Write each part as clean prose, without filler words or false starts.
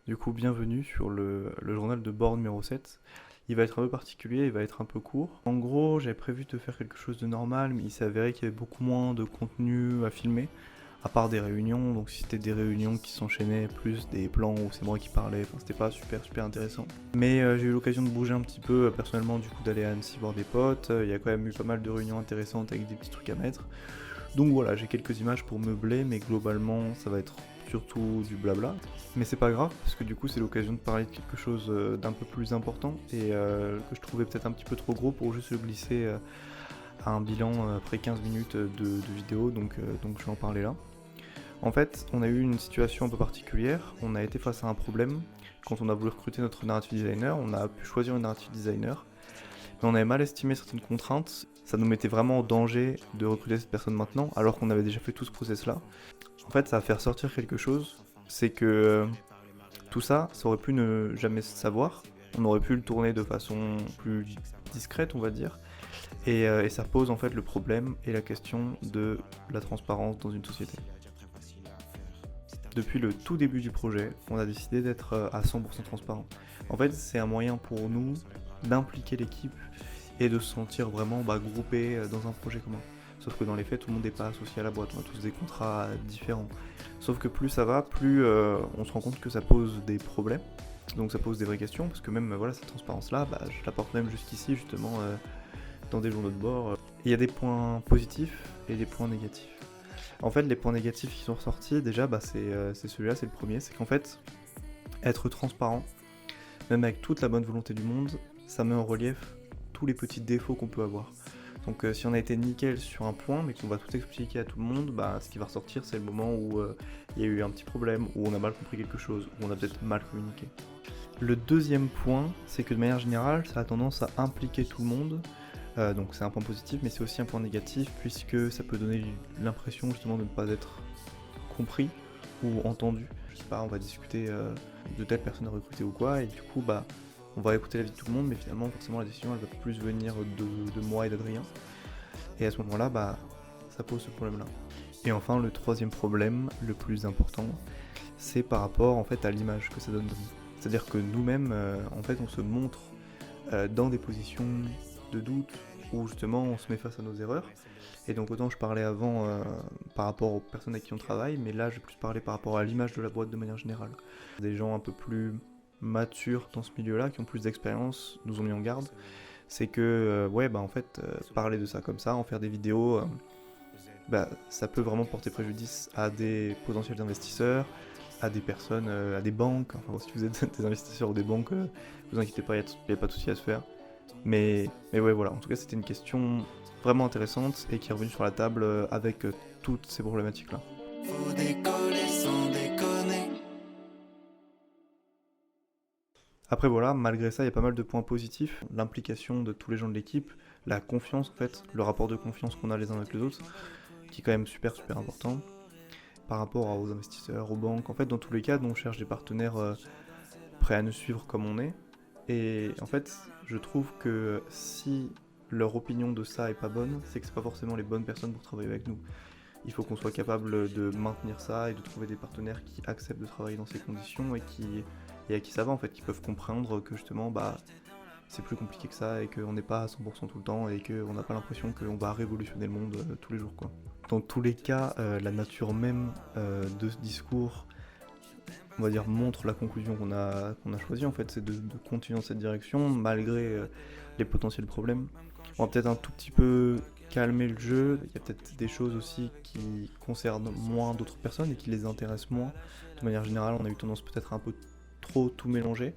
Du coup, bienvenue sur le journal de bord numéro 7. Il va être un peu particulier, il va être un peu court. En gros, j'avais prévu de faire quelque chose de normal, mais il s'est avéré qu'il y avait beaucoup moins de contenu à filmer, à part des réunions. Donc si c'était des réunions qui s'enchaînaient, plus des plans où c'est moi qui parlais, enfin, c'était pas super intéressant. Mais j'ai eu l'occasion de bouger un petit peu, personnellement, du coup d'aller à Annecy voir des potes. Il y a quand même eu pas mal de réunions intéressantes avec des petits trucs à mettre. Donc voilà, j'ai quelques images pour meubler, mais globalement, ça va être surtout du blabla. Mais c'est pas grave, parce que du coup, c'est l'occasion de parler de quelque chose d'un peu plus important et que je trouvais peut-être un petit peu trop gros pour juste le glisser à un bilan après 15 minutes de vidéo, donc je vais en parler là. En fait, on a eu une situation un peu particulière, on a été face à un problème. Quand on a voulu recruter notre narrative designer, on a pu choisir une narrative designer, mais on avait mal estimé certaines contraintes. Ça nous mettait vraiment en danger de recruter cette personne maintenant, alors qu'on avait déjà fait tout ce process-là. En fait, ça va faire sortir quelque chose, c'est que tout ça, ça aurait pu ne jamais se savoir. On aurait pu le tourner de façon plus discrète, on va dire. Et ça pose en fait le problème et la question de la transparence dans une société. Depuis le tout début du projet, on a décidé d'être à 100% transparent. En fait, c'est un moyen pour nous d'impliquer l'équipe et de se sentir vraiment groupé dans un projet commun. Sauf que dans les faits, tout le monde n'est pas associé à la boîte, on a tous des contrats différents. Sauf que plus ça va, plus on se rend compte que ça pose des problèmes. Donc ça pose des vraies questions, parce que même cette transparence-là, je la porte même jusqu'ici, justement, dans des journaux de bord. Il y a des points positifs et des points négatifs. En fait, les points négatifs qui sont ressortis, déjà, c'est celui-là, c'est le premier, c'est qu'en fait, être transparent, même avec toute la bonne volonté du monde, ça met en relief tous les petits défauts qu'on peut avoir. Donc si on a été nickel sur un point, mais qu'on va tout expliquer à tout le monde, ce qui va ressortir, c'est le moment où il y a eu un petit problème, où on a mal compris quelque chose, où on a peut-être mal communiqué. Le deuxième point, c'est que de manière générale, ça a tendance à impliquer tout le monde. Donc c'est un point positif, mais c'est aussi un point négatif, puisque ça peut donner l'impression justement de ne pas être compris ou entendu. Je sais pas, on va discuter de telle personne à recruter ou quoi, et du coup, on va écouter l'avis de tout le monde, mais finalement, forcément, la décision, elle va plus venir de moi et d'Adrien. Et à ce moment-là, ça pose ce problème-là. Et enfin, le troisième problème, le plus important, c'est par rapport en fait à l'image que ça donne de nous. C'est-à-dire que nous-mêmes, en fait, on se montre dans des positions de doute où justement on se met face à nos erreurs. Et donc autant je parlais avant par rapport aux personnes avec qui on travaille, mais là je vais plus parler par rapport à l'image de la boîte de manière générale. Des gens un peu plus matures dans ce milieu-là, qui ont plus d'expérience, nous ont mis en garde. C'est que parler de ça comme ça, en faire des vidéos, ça peut vraiment porter préjudice à des potentiels investisseurs, à des personnes, à des banques. Enfin, si vous êtes des investisseurs ou des banques, vous inquiétez pas, il n'y a pas de souci à se faire. Mais ouais, voilà, en tout cas, c'était une question vraiment intéressante et qui est revenue sur la table avec toutes ces problématiques-là. Faut décoller sans déconner. Après voilà, malgré ça, il y a pas mal de points positifs. L'implication de tous les gens de l'équipe, la confiance en fait, le rapport de confiance qu'on a les uns avec les autres, qui est quand même super important par rapport aux investisseurs, aux banques. En fait, dans tous les cas, nous on cherche des partenaires prêts à nous suivre comme on est. Et en fait, je trouve que si leur opinion de ça est pas bonne, c'est que c'est pas forcément les bonnes personnes pour travailler avec nous. Il faut qu'on soit capable de maintenir ça et de trouver des partenaires qui acceptent de travailler dans ces conditions et à qui ça va en fait, qui peuvent comprendre que justement c'est plus compliqué que ça et qu'on n'est pas à 100% tout le temps et qu'on n'a pas l'impression qu'on va révolutionner le monde tous les jours quoi. Dans tous les cas, la nature même de ce discours, on va dire, montre la conclusion qu'on a choisie en fait, c'est de continuer dans cette direction malgré les potentiels problèmes. On va peut-être un tout petit peu calmer le jeu, il y a peut-être des choses aussi qui concernent moins d'autres personnes et qui les intéressent moins. De manière générale, on a eu tendance peut-être à un peu trop tout mélanger.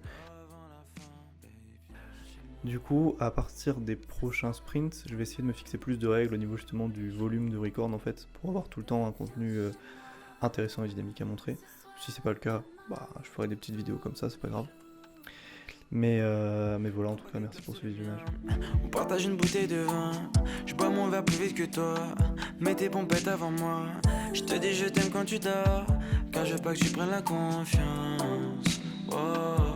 Du coup, à partir des prochains sprints, je vais essayer de me fixer plus de règles au niveau justement du volume de record en fait, pour avoir tout le temps un contenu intéressant et dynamique à montrer. Si c'est pas le cas, je ferai des petites vidéos comme ça, c'est pas grave. Mais voilà, en tout cas, merci pour ce visionnage. On partage une bouteille de vin. Je bois mon verre plus vite que toi. Mets tes pompettes avant moi. Je te dis je t'aime quand tu dors. Car je veux pas que tu prennes la confiance. Oh.